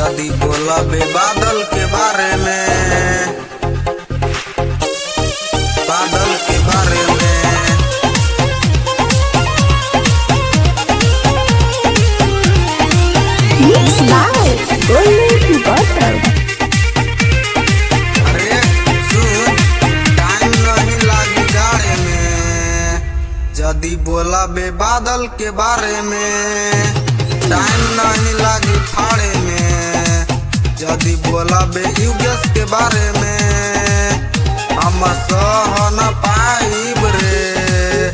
जदी बोला बे बादल के बारे में, बादल के बारे में। Mix by Golden Bottle. अरे सुन, टाइम नहीं लागी गाड़े में, जदी बोला बे बादल के बारे में। टाइम नहीं लागी फाड़े में, जदी बोला बे युगेश के बारे में। हम सह न पाइब रे,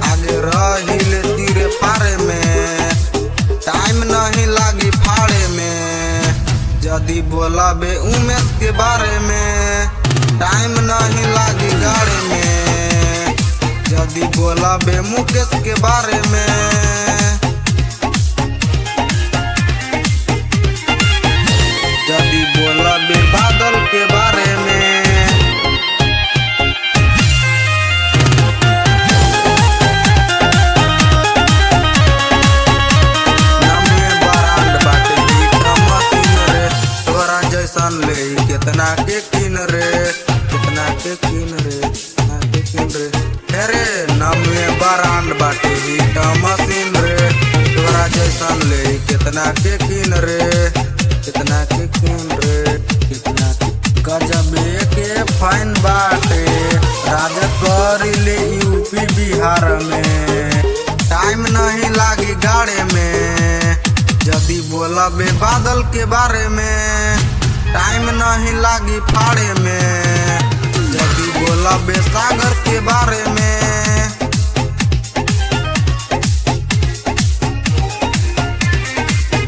आगे रहिले तीरे पारे में। टाइम नहीं लागी फाड़े में, जदी बोला बे उमेश के बारे में। टाइम नहीं लागी गाड़े में, जदी बोला बे मुकेश के बारे में। जदी बोला बे बादल के बारे में। नमे बरांड बाटे ही कमसीन रे, तोरा जैसन ले कितना के किन रे, कितना के किन रे, कितना के किन रे। अरे नमे बरांड बाटे ही कमसीन रे, तोरा जैसन ले कितना के किन रे, कितना के किन रे, कितना के। गजबे के फाइन बाटे राज करिले यूपी बिहार में। टाइम नहीं लागी गाड़े में, जदी बोला बे बादल के बारे में। टाइम नहीं लागी फाड़े में, जदी बोला बे सागर के बारे में।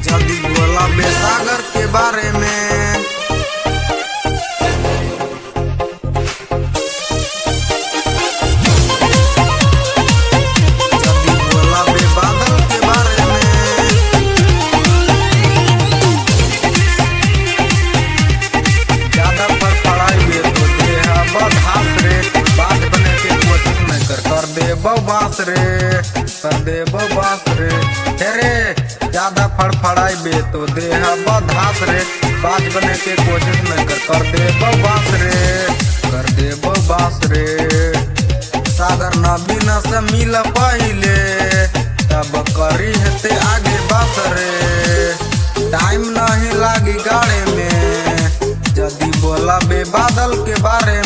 जदी बोला बे सागर के बारे में। जदी बोला बे बादल के बारे में। ज्यादा पर पढ़ाई बे तो देह बधास रे, बात बने के कोशिश नहीं कर दे बास रे, कर दे बास रे। तेरे ज्यादा फड़फड़ाई बे तो देह बधास रे, बात बने के कोशिश नहीं कर दे बास रे, कर दे बास रे। सागर नबीन से मिल पहिले, तब करी हेते आगे बात रे। टाइम नहीं लागी गाड़े में, जदी बोला बे बादल के बारे